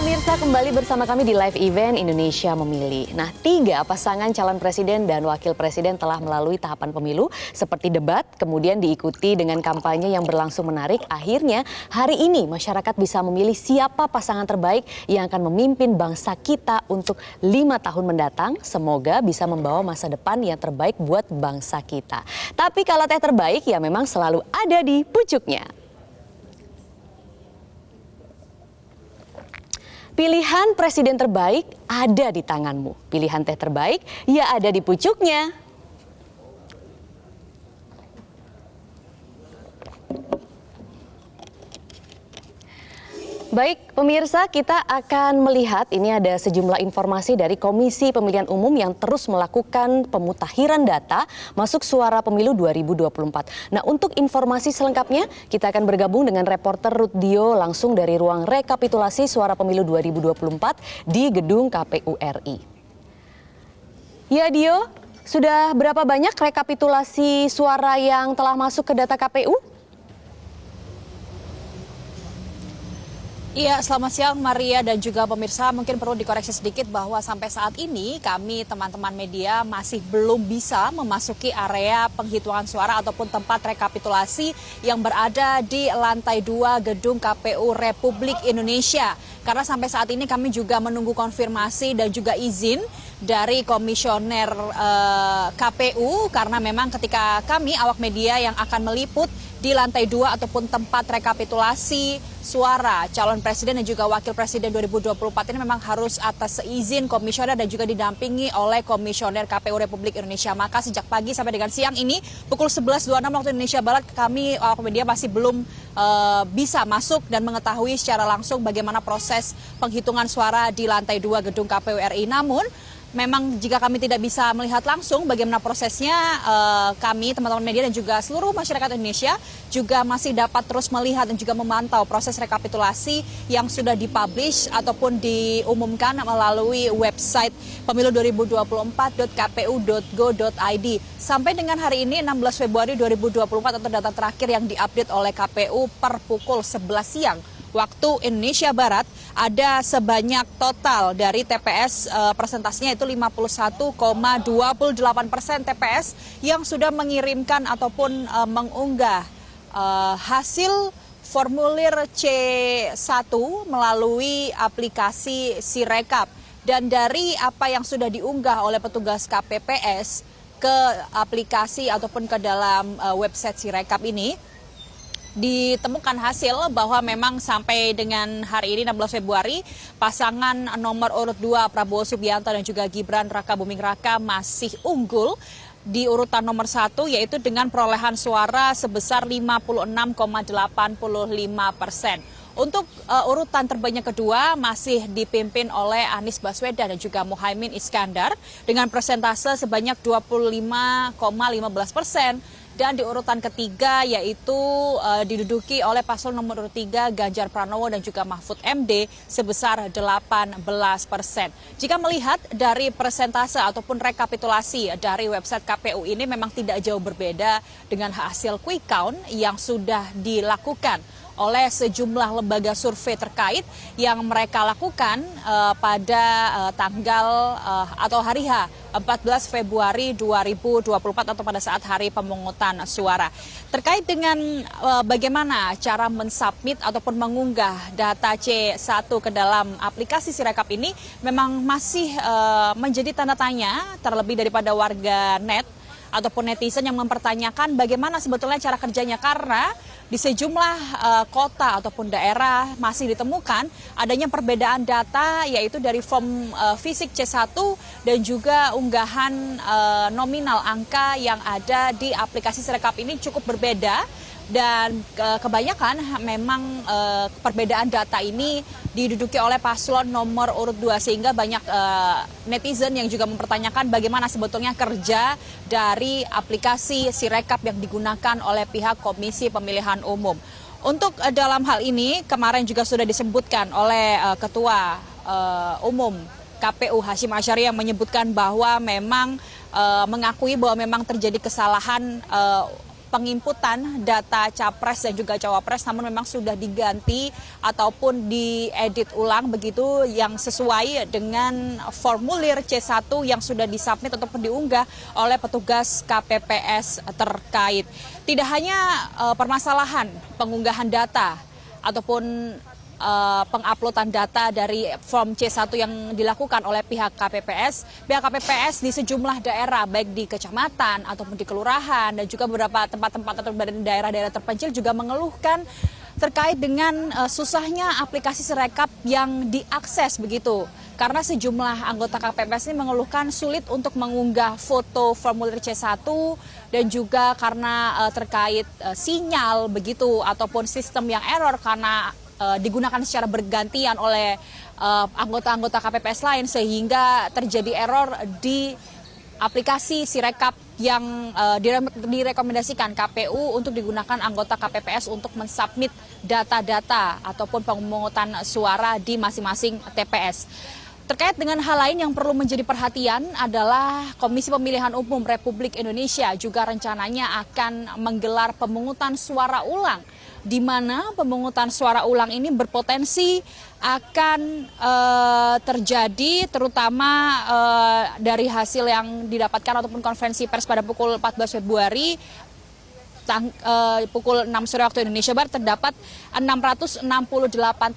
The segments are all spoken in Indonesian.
Pemirsa, kembali bersama kami di live event Indonesia Memilih. Nah, 3 pasangan calon presiden dan wakil presiden telah melalui tahapan pemilu seperti debat, kemudian diikuti dengan kampanye yang berlangsung menarik. Akhirnya, hari ini masyarakat bisa memilih siapa pasangan terbaik yang akan memimpin bangsa kita untuk 5 tahun mendatang. Semoga bisa membawa masa depan yang terbaik buat bangsa kita. Tapi kalau teh terbaik ya memang selalu ada di pucuknya. Pilihan presiden terbaik ada di tanganmu. Pilihan teh terbaik ya ada di pucuknya. Baik pemirsa, kita akan melihat ini ada sejumlah informasi dari Komisi Pemilihan Umum yang terus melakukan pemutakhiran data masuk suara pemilu 2024. Nah, untuk informasi selengkapnya kita akan bergabung dengan reporter Ruth Dio langsung dari ruang rekapitulasi suara pemilu 2024 di gedung KPU RI. Ya Dio, sudah berapa banyak rekapitulasi suara yang telah masuk ke data KPU? Iya, selamat siang Maria dan juga pemirsa. Mungkin perlu dikoreksi sedikit bahwa sampai saat ini kami teman-teman media masih belum bisa memasuki area penghitungan suara ataupun tempat rekapitulasi yang berada di lantai 2 gedung KPU Republik Indonesia. Karena sampai saat ini kami juga menunggu konfirmasi dan juga izin dari komisioner KPU karena memang ketika kami awak media yang akan meliput di lantai 2 ataupun tempat rekapitulasi suara calon presiden dan juga wakil presiden 2024 ini memang harus atas seizin komisioner dan juga didampingi oleh komisioner KPU Republik Indonesia. Maka sejak pagi sampai dengan siang ini pukul 11.26 waktu Indonesia Barat kami awak media masih belum bisa masuk dan mengetahui secara langsung bagaimana proses penghitungan suara di lantai 2 gedung KPU RI. Namun memang jika kami tidak bisa melihat langsung bagaimana prosesnya, kami teman-teman media dan juga seluruh masyarakat Indonesia juga masih dapat terus melihat dan juga memantau proses rekapitulasi yang sudah dipublish ataupun diumumkan melalui website pemilu2024.kpu.go.id. Sampai dengan hari ini 16 Februari 2024 atau data terakhir yang diupdate oleh KPU per pukul 11 siang waktu Indonesia Barat, ada sebanyak total dari TPS presentasinya itu 51,28% TPS yang sudah mengirimkan ataupun mengunggah hasil formulir C1 melalui aplikasi Sirekap. Dan dari apa yang sudah diunggah oleh petugas KPPS ke aplikasi ataupun ke dalam website Sirekap ini, ditemukan hasil bahwa memang sampai dengan hari ini 16 Februari pasangan nomor urut 2 Prabowo Subianto dan juga Gibran Raka Buming Raka masih unggul di urutan nomor 1 yaitu dengan perolehan suara sebesar 56,85%. Untuk urutan terbanyak kedua masih dipimpin oleh Anies Baswedan dan juga Muhaimin Iskandar dengan persentase sebanyak 25,15%. Dan di urutan ketiga yaitu diduduki oleh paslon nomor urut 3 Ganjar Pranowo dan juga Mahfud MD sebesar 18%. Jika melihat dari persentase ataupun rekapitulasi dari website KPU ini memang tidak jauh berbeda dengan hasil quick count yang sudah dilakukan oleh sejumlah lembaga survei terkait yang mereka lakukan pada tanggal atau hari H 14 Februari 2024 atau pada saat hari pemungutan suara. Terkait dengan bagaimana cara mensubmit ataupun mengunggah data C1 ke dalam aplikasi Sirekap ini memang masih menjadi tanda tanya terlebih daripada warga net ataupun netizen yang mempertanyakan bagaimana sebetulnya cara kerjanya karena di sejumlah kota ataupun daerah masih ditemukan adanya perbedaan data yaitu dari form fisik C1 dan juga unggahan nominal angka yang ada di aplikasi Sirekap ini cukup berbeda. Dan kebanyakan memang perbedaan data ini diduduki oleh paslon nomor urut 2 sehingga banyak netizen yang juga mempertanyakan bagaimana sebetulnya kerja dari aplikasi Sirekap yang digunakan oleh pihak Komisi Pemilihan Umum. Untuk dalam hal ini kemarin juga sudah disebutkan oleh Ketua Umum KPU Hasyim Asyari yang menyebutkan bahwa memang mengakui bahwa memang terjadi kesalahan penginputan data capres dan juga cawapres, namun memang sudah diganti ataupun diedit ulang begitu yang sesuai dengan formulir C1 yang sudah disubmit ataupun diunggah oleh petugas KPPS terkait. Tidak hanya permasalahan pengunggahan data ataupun penguploadan data dari form C1 yang dilakukan oleh pihak KPPS di sejumlah daerah, baik di kecamatan ataupun di kelurahan dan juga beberapa tempat-tempat atau daerah-daerah terpencil juga mengeluhkan terkait dengan susahnya aplikasi Sirekap yang diakses begitu. Karena sejumlah anggota KPPS ini mengeluhkan sulit untuk mengunggah foto formulir C1 dan juga karena terkait sinyal begitu ataupun sistem yang error karena digunakan secara bergantian oleh anggota-anggota KPPS lain sehingga terjadi error di aplikasi Sirekap yang direkomendasikan KPU untuk digunakan anggota KPPS untuk mensubmit data-data ataupun pemungutan suara di masing-masing TPS. Terkait dengan hal lain yang perlu menjadi perhatian adalah Komisi Pemilihan Umum Republik Indonesia juga rencananya akan menggelar pemungutan suara ulang, di mana pemungutan suara ulang ini berpotensi akan terjadi terutama dari hasil yang didapatkan ataupun konferensi pers pada pukul 14 Februari pukul 6 sore waktu Indonesia Barat terdapat 668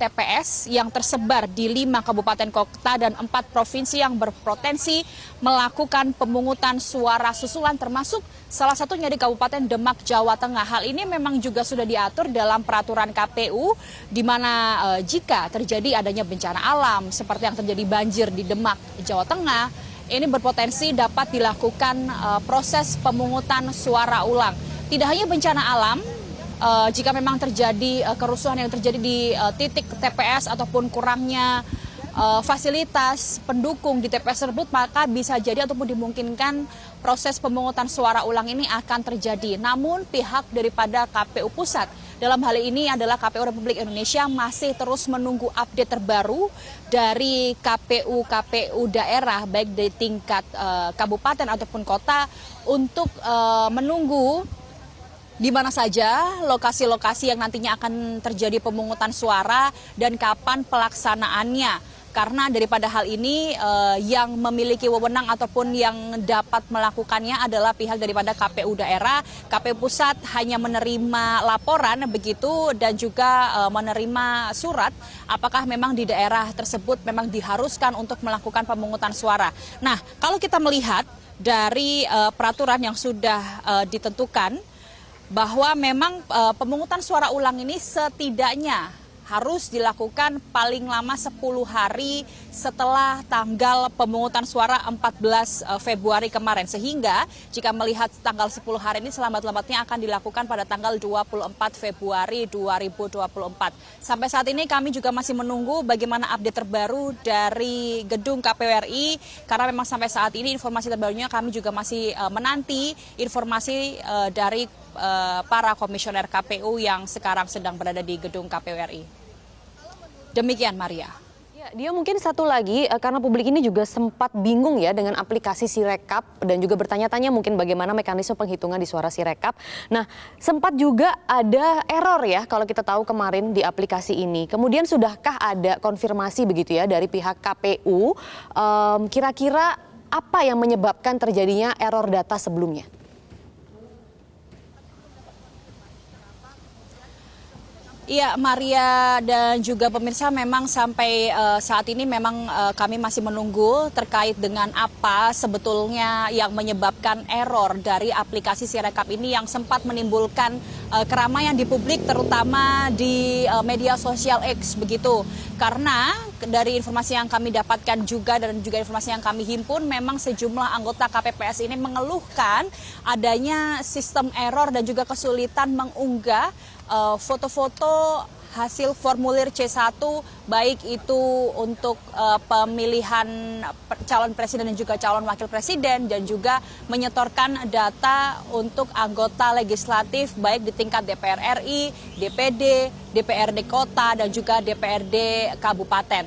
TPS yang tersebar di 5 kabupaten kota dan 4 provinsi yang berpotensi melakukan pemungutan suara susulan termasuk salah satunya di Kabupaten Demak, Jawa Tengah. Hal ini memang juga sudah diatur dalam peraturan KPU di mana jika terjadi adanya bencana alam seperti yang terjadi banjir di Demak, Jawa Tengah, ini berpotensi dapat dilakukan proses pemungutan suara ulang. Tidak hanya bencana alam, jika memang terjadi kerusuhan yang terjadi di titik TPS ataupun kurangnya fasilitas pendukung di TPS tersebut, maka bisa jadi ataupun dimungkinkan proses pemungutan suara ulang ini akan terjadi. Namun pihak daripada KPU Pusat dalam hal ini adalah KPU Republik Indonesia masih terus menunggu update terbaru dari KPU daerah baik di tingkat kabupaten ataupun kota untuk menunggu di mana saja lokasi-lokasi yang nantinya akan terjadi pemungutan suara dan kapan pelaksanaannya. Karena daripada hal ini yang memiliki wewenang ataupun yang dapat melakukannya adalah pihak daripada KPU daerah. KPU pusat hanya menerima laporan begitu dan juga menerima surat apakah memang di daerah tersebut memang diharuskan untuk melakukan pemungutan suara. Nah, kalau kita melihat dari peraturan yang sudah ditentukan bahwa memang pemungutan suara ulang ini setidaknya harus dilakukan paling lama 10 hari setelah tanggal pemungutan suara 14 Februari kemarin. Sehingga jika melihat tanggal 10 hari ini selambat-lambatnya akan dilakukan pada tanggal 24 Februari 2024. Sampai saat ini kami juga masih menunggu bagaimana update terbaru dari gedung KPU RI karena memang sampai saat ini informasi terbarunya kami juga masih menanti informasi dari para komisioner KPU yang sekarang sedang berada di gedung KPU RI. Demikian Maria. Ya, dia mungkin satu lagi karena publik ini juga sempat bingung ya dengan aplikasi Sirekap dan juga bertanya-tanya mungkin bagaimana mekanisme penghitungan di suara Sirekap. Nah, sempat juga ada error ya kalau kita tahu kemarin di aplikasi ini. Kemudian sudahkah ada konfirmasi begitu ya dari pihak KPU kira-kira apa yang menyebabkan terjadinya error data sebelumnya? Iya, Maria dan juga pemirsa, memang sampai saat ini memang kami masih menunggu terkait dengan apa sebetulnya yang menyebabkan error dari aplikasi Sirekap ini yang sempat menimbulkan keramaian di publik terutama di media sosial X begitu. Karena dari informasi yang kami dapatkan juga dan juga informasi yang kami himpun memang sejumlah anggota KPPS ini mengeluhkan adanya sistem error dan juga kesulitan mengunggah foto-foto hasil formulir C1 baik itu untuk pemilihan calon presiden dan juga calon wakil presiden dan juga menyetorkan data untuk anggota legislatif baik di tingkat DPR RI, DPD, DPRD kota dan juga DPRD kabupaten.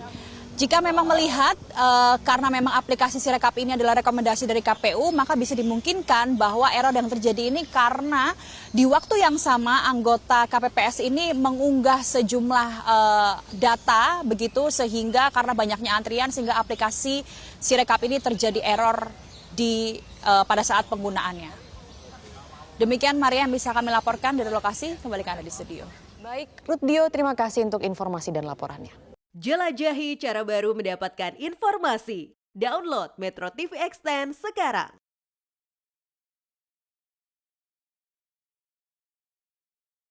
Jika memang melihat karena memang aplikasi Sirekap ini adalah rekomendasi dari KPU, maka bisa dimungkinkan bahwa error yang terjadi ini karena di waktu yang sama anggota KPPS ini mengunggah sejumlah data begitu, sehingga karena banyaknya antrian sehingga aplikasi Sirekap ini terjadi error pada saat penggunaannya. Demikian Maria yang bisa kami laporkan dari lokasi, kembali ke Anda di studio. Baik, Rutdio, terima kasih untuk informasi dan laporannya. Jelajahi cara baru mendapatkan informasi. Download Metro TV Extend sekarang.